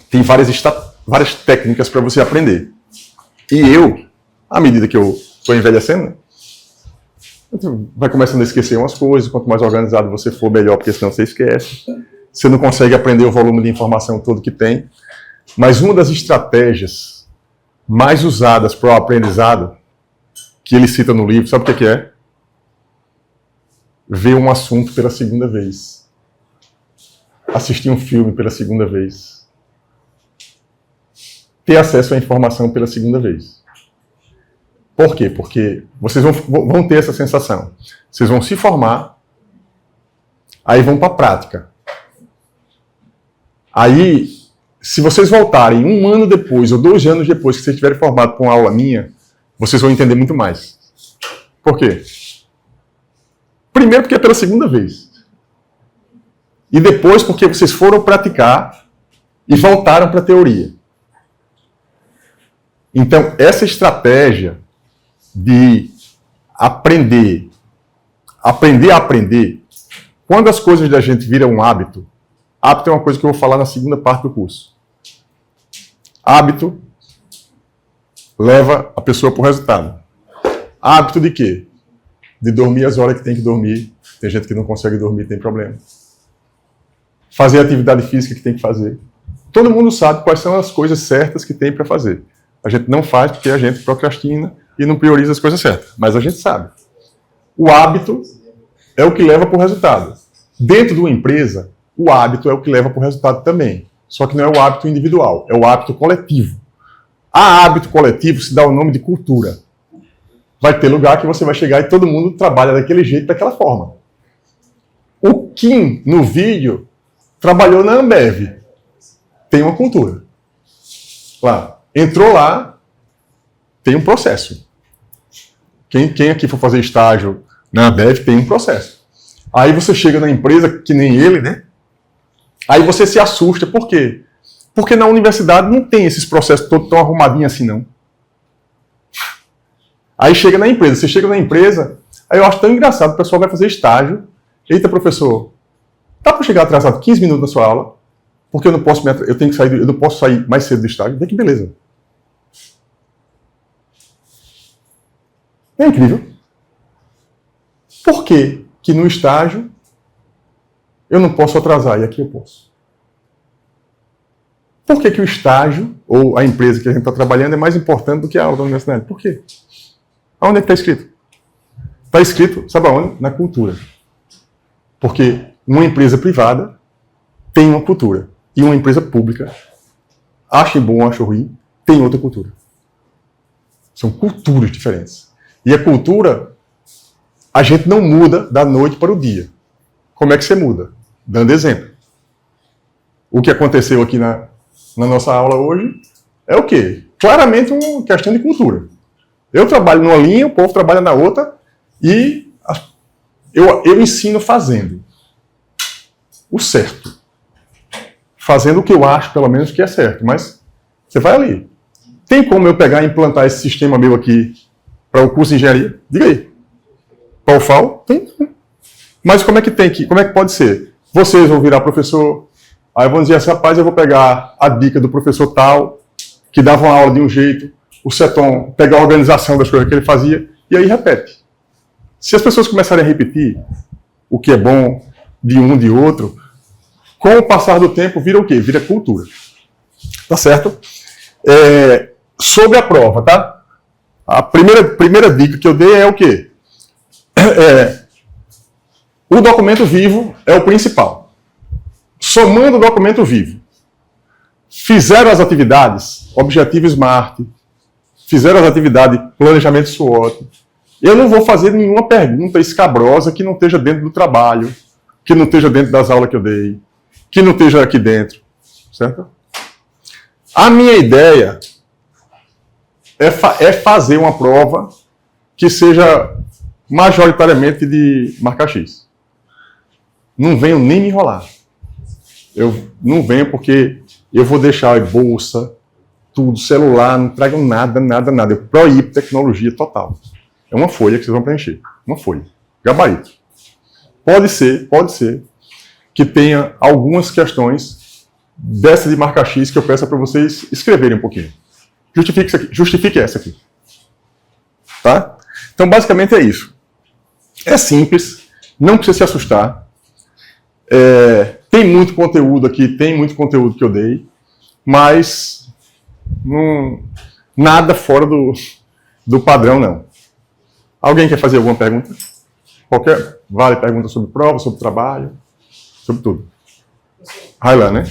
Tem várias técnicas para você aprender. E eu, à medida que eu estou envelhecendo, vai começando a esquecer umas coisas. Quanto mais organizado você for, melhor, porque senão você esquece. Você não consegue aprender o volume de informação todo que tem. Mas uma das estratégias mais usadas para o aprendizado, que ele cita no livro, sabe o que é? Ver um assunto pela segunda vez. Assistir um filme pela segunda vez. Ter acesso à informação pela segunda vez. Por quê? Porque vocês vão ter essa sensação. Vocês vão se formar, aí vão para a prática. Aí, se vocês voltarem 1 ano depois ou 2 anos depois que vocês estiverem formados com uma aula minha, vocês vão entender muito mais. Por quê? Primeiro porque é pela segunda vez. E depois porque vocês foram praticar e voltaram para a teoria. Então, essa estratégia de aprender a aprender, quando as coisas da gente viram um hábito é uma coisa que eu vou falar na segunda parte do curso. Hábito leva a pessoa para o resultado. Hábito de quê? De dormir as horas que tem que dormir. Tem gente que não consegue dormir, tem problema. Fazer a atividade física que tem que fazer. Todo mundo sabe quais são as coisas certas que tem para fazer. A gente não faz porque a gente procrastina e não prioriza as coisas certas. Mas a gente sabe. O hábito é o que leva para o resultado. Dentro de uma empresa, o hábito é o que leva para o resultado também. Só que não é o hábito individual, é o hábito coletivo. A hábito coletivo se dá o nome de cultura. Vai ter lugar que você vai chegar e todo mundo trabalha daquele jeito, daquela forma. O Kim, no vídeo, trabalhou na Ambev. Tem uma cultura. Lá. Entrou lá, tem um processo. Quem aqui for fazer estágio na Ambev tem um processo. Aí você chega na empresa, que nem ele, né? Aí você se assusta. Por quê? Porque na universidade não tem esses processos todos tão arrumadinhos assim, não. Aí chega na empresa. Você chega na empresa, aí eu acho tão engraçado, o pessoal vai fazer estágio. Eita, professor, dá para chegar atrasado 15 minutos na sua aula? Porque eu não posso eu não posso sair mais cedo do estágio. Vê que beleza. É incrível. Por que que no estágio eu não posso atrasar e aqui eu posso? Por que que o estágio, ou a empresa que a gente está trabalhando, é mais importante do que a aula da universidade? Por quê? Aonde é que está escrito? Está escrito, sabe aonde? Na cultura. Porque uma empresa privada tem uma cultura. E uma empresa pública, ache bom, ache ruim, tem outra cultura. São culturas diferentes. E a cultura, a gente não muda da noite para o dia. Como é que você muda? Dando exemplo. O que aconteceu aqui na nossa aula hoje é o quê? Claramente uma questão de cultura. Eu trabalho numa linha, o povo trabalha na outra, e eu ensino fazendo o certo. Fazendo o que eu acho, pelo menos, que é certo. Mas você vai ali. Tem como eu pegar e implantar esse sistema meu aqui para o curso de engenharia? Diga aí. Para o FAO? Tem. Mas como é que pode ser? Vocês vão virar professor, aí vão dizer assim, rapaz, eu vou pegar a dica do professor tal, que dava uma aula de um jeito, o Seton pegar a organização das coisas que ele fazia, e aí repete. Se as pessoas começarem a repetir o que é bom de um de outro, com o passar do tempo, vira o quê? Vira cultura. Tá certo? Sobre a prova, tá? A primeira dica que eu dei é o quê? O documento vivo é o principal. Somando o documento vivo, fizeram as atividades, objetivo SMART, fizeram as atividades, planejamento SWOT. Eu não vou fazer nenhuma pergunta escabrosa que não esteja dentro do trabalho, que não esteja dentro das aulas que eu dei, que não esteja aqui dentro, certo? A minha ideia é fazer uma prova que seja majoritariamente de marca X. Não venho nem me enrolar. Eu não venho porque eu vou deixar bolsa, tudo, celular, não trago nada. Eu proíbo tecnologia total. É uma folha que vocês vão preencher. Uma folha. Gabarito. Pode ser que tenha algumas questões dessa de marca X que eu peço para vocês escreverem um pouquinho. Justifique isso aqui. Justifique essa aqui. Tá? Então, basicamente é isso. É simples. Não precisa se assustar. Tem muito conteúdo aqui, tem muito conteúdo que eu dei, mas nada fora do padrão, não. Alguém quer fazer alguma pergunta? Vale pergunta sobre prova, sobre trabalho, sobre tudo. Railan, né?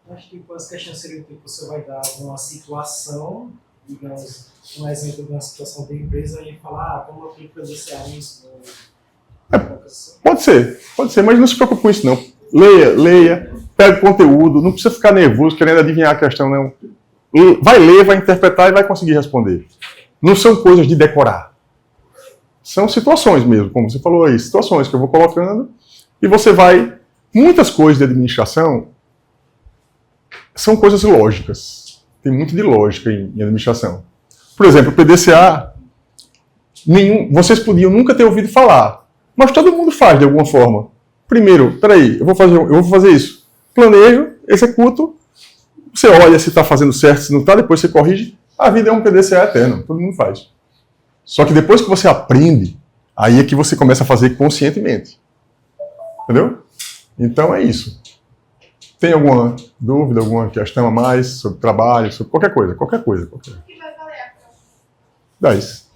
Acho que as questões seriam que você vai dar alguma situação, digamos, um exemplo de uma situação de empresa e falar, como aplica você a isso? Pode ser, mas não se preocupe com isso, não. Leia, pega o conteúdo, não precisa ficar nervoso querendo adivinhar a questão, não. Vai ler, vai interpretar e vai conseguir responder. Não são coisas de decorar. São situações mesmo, como você falou aí, situações que eu vou colocando e você vai... Muitas coisas de administração são coisas lógicas. Tem muito de lógica em administração. Por exemplo, o PDCA, vocês podiam nunca ter ouvido falar, mas todo mundo faz de alguma forma. Primeiro, peraí, eu vou fazer isso. Planejo, executo, você olha se está fazendo certo, se não está, depois você corrige. A vida é um PDCA eterno, todo mundo faz. Só que depois que você aprende, aí é que você começa a fazer conscientemente. Entendeu? Então é isso. Tem alguma dúvida, alguma questão a mais sobre trabalho, sobre qualquer coisa? O que vai valer a prova? 10.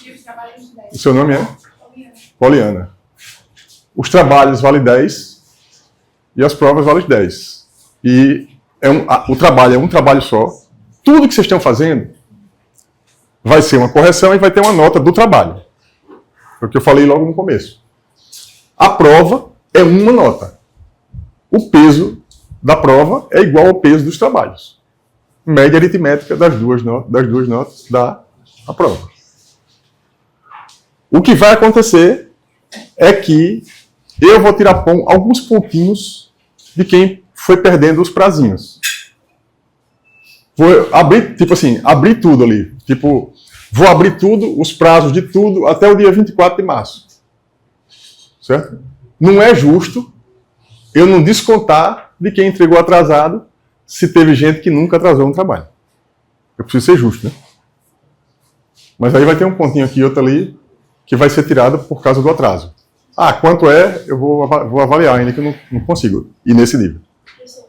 E os trabalhos de 10? O seu nome é? Poliana. Poliana. Os trabalhos valem 10 e as provas valem 10. E o trabalho é um trabalho só. Tudo que vocês estão fazendo vai ser uma correção e vai ter uma nota do trabalho. Foi o que eu falei logo no começo. A prova é uma nota. O peso da prova é igual ao peso dos trabalhos. Média aritmética das duas notas dá a prova. O que vai acontecer é que eu vou tirar alguns pontinhos de quem foi perdendo os prazinhos. Vou abrir, abrir tudo ali. Vou abrir tudo, os prazos de tudo, até o dia 24 de março. Certo? Não é justo eu não descontar de quem entregou atrasado se teve gente que nunca atrasou no trabalho. Eu preciso ser justo, né? Mas aí vai ter um pontinho aqui e outro ali que vai ser tirado por causa do atraso. Quanto é? Eu vou avaliar ainda que eu não consigo ir nesse nível. Professor,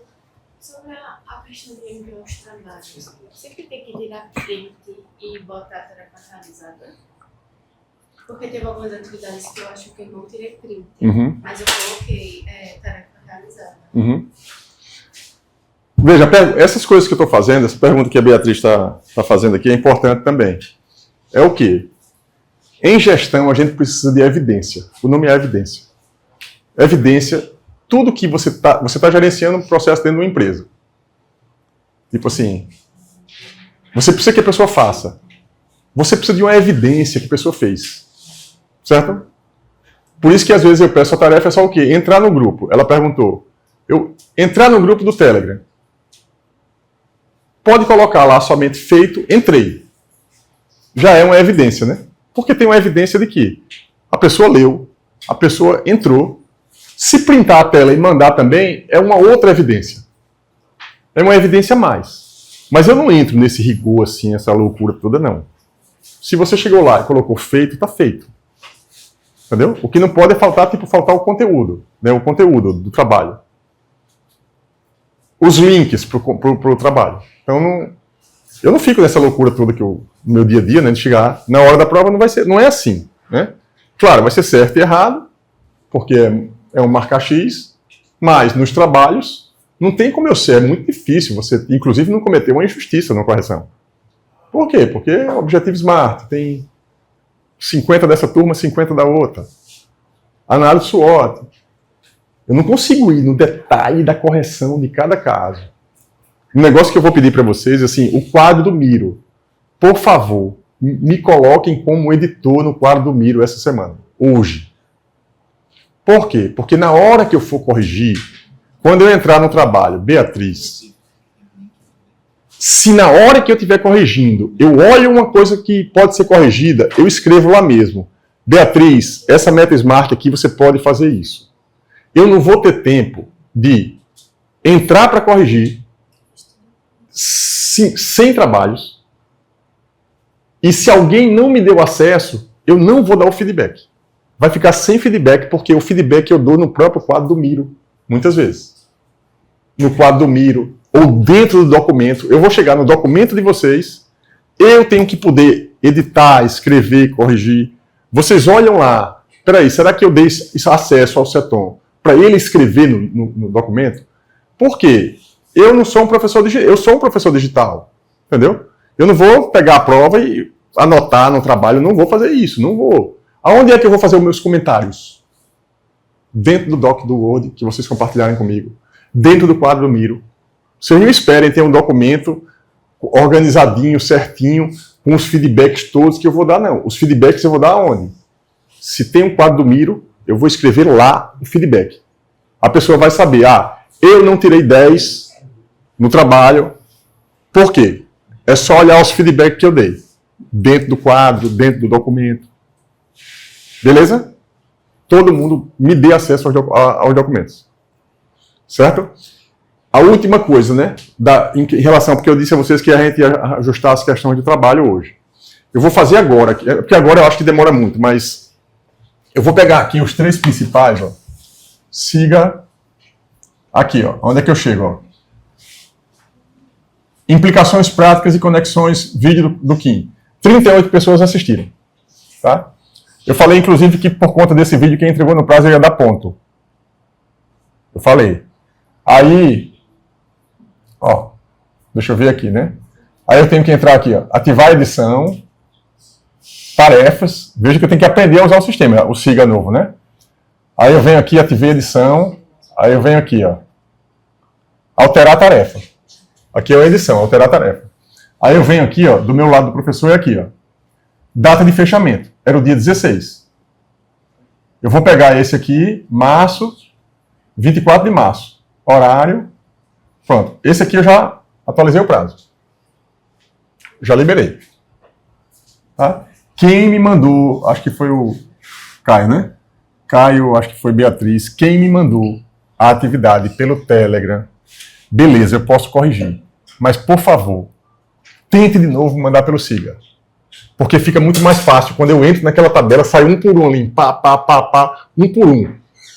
sobre a questão de enviar os trabalhos, sempre tem que tirar print e botar a tarefa realizada? Porque teve algumas atividades que eu acho que eu não tirei print, mas eu coloquei tarefa realizada. Veja, essas coisas que eu estou fazendo, essa pergunta que a Beatriz está fazendo aqui é importante também. É o quê? Em gestão, a gente precisa de evidência. O nome é evidência. Evidência, tudo que você tá gerenciando um processo dentro de uma empresa. Você precisa que a pessoa faça. Você precisa de uma evidência que a pessoa fez. Certo? Por isso que às vezes eu peço a tarefa é só o quê? Entrar no grupo. Ela perguntou. Entrar no grupo do Telegram. Pode colocar lá somente feito, entrei. Já é uma evidência, né? Porque tem uma evidência de que a pessoa leu, a pessoa entrou. Se printar a tela e mandar também, é uma outra evidência. É uma evidência a mais. Mas eu não entro nesse rigor assim, essa loucura toda, não. Se você chegou lá e colocou feito, está feito. Entendeu? O que não pode é faltar o conteúdo, né? O conteúdo do trabalho. Os links para o trabalho. Então, eu não fico nessa loucura toda que no meu dia a dia, né, de chegar na hora da prova, não é assim. Né? Claro, vai ser certo e errado, porque é um marcar X, mas nos trabalhos não tem como eu ser, é muito difícil você, inclusive, não cometer uma injustiça na correção. Por quê? Porque é objetivo SMART, tem 50 dessa turma, 50 da outra. Análise SWOT. Eu não consigo ir no detalhe da correção de cada caso. Um negócio que eu vou pedir para vocês, o quadro do Miro. Por favor, me coloquem como editor no quadro do Miro essa semana, hoje. Por quê? Porque na hora que eu for corrigir, quando eu entrar no trabalho, Beatriz, se na hora que eu estiver corrigindo, eu olho uma coisa que pode ser corrigida, eu escrevo lá mesmo. Beatriz, essa meta Smart aqui, você pode fazer isso. Eu não vou ter tempo de entrar para corrigir, sem trabalhos, e se alguém não me deu acesso, eu não vou dar o feedback. Vai ficar sem feedback, porque o feedback eu dou no próprio quadro do Miro, muitas vezes. No quadro do Miro, ou dentro do documento, eu vou chegar no documento de vocês, eu tenho que poder editar, escrever, corrigir. Vocês olham lá, peraí, será que eu dei acesso ao Ceton para ele escrever no documento? Por quê? Eu não sou um professor digital, eu sou um professor digital, entendeu? Eu não vou pegar a prova e anotar no trabalho, não vou fazer isso, não vou. Aonde é que eu vou fazer os meus comentários? Dentro do doc do Word, que vocês compartilharem comigo. Dentro do quadro do Miro. Vocês não esperem ter um documento organizadinho, certinho, com os feedbacks todos que eu vou dar, não. Os feedbacks eu vou dar aonde? Se tem um quadro do Miro, eu vou escrever lá o feedback. A pessoa vai saber, eu não tirei 10 no trabalho. Por quê? É só olhar os feedbacks que eu dei. Dentro do quadro, dentro do documento. Beleza? Todo mundo me dê acesso aos documentos. Certo? A última coisa, né? Em relação, porque eu disse a vocês que a gente ia ajustar as questões de trabalho hoje. Eu vou fazer agora, porque agora eu acho que demora muito, mas eu vou pegar aqui os 3 principais, ó. Siga aqui, ó. Onde é que eu chego, ó? Implicações práticas e conexões, vídeo do Kim. 38 pessoas assistiram. Tá? Eu falei, inclusive, que por conta desse vídeo, quem entregou no prazo ia dar ponto. Eu falei. Aí, ó, deixa eu ver aqui, né? Aí eu tenho que entrar aqui, ó, ativar a edição, tarefas. Veja que eu tenho que aprender a usar o sistema, o SIGA novo, né? Aí eu venho aqui, ativei a edição. Aí eu venho aqui, ó, alterar a tarefa. Aqui é a edição, alterar a tarefa. Aí eu venho aqui, ó, do meu lado do professor, é aqui, ó. Data de fechamento. Era o dia 16. Eu vou pegar esse aqui, março, 24 de março. Horário. Pronto. Esse aqui eu já atualizei o prazo. Já liberei. Tá? Quem me mandou, acho que foi o Caio, né? Caio, acho que foi Beatriz. Quem me mandou a atividade pelo Telegram, beleza, eu posso corrigir. Mas, por favor, tente de novo mandar pelo SIGA. Porque fica muito mais fácil. Quando eu entro naquela tabela, sai um por um ali. Um por um.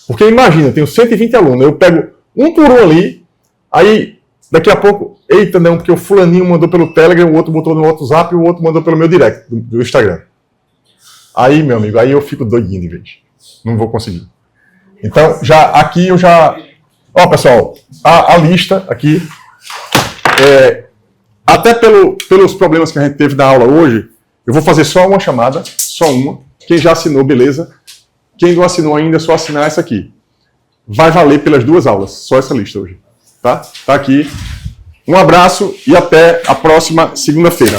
Porque imagina, eu tenho 120 alunos. Eu pego um por um ali. Aí, daqui a pouco, eita não, porque o fulaninho mandou pelo Telegram, o outro botou no WhatsApp e o outro mandou pelo meu direct do Instagram. Aí, meu amigo, aí eu fico doidinho de vez. Não vou conseguir. Então, aqui eu já... Ó, pessoal, a lista aqui... até pelos problemas que a gente teve na aula hoje, eu vou fazer só uma chamada, só uma. Quem já assinou, beleza. Quem não assinou ainda, é só assinar essa aqui. Vai valer pelas 2 aulas, só essa lista hoje. Tá? Tá aqui. Um abraço e até a próxima segunda-feira.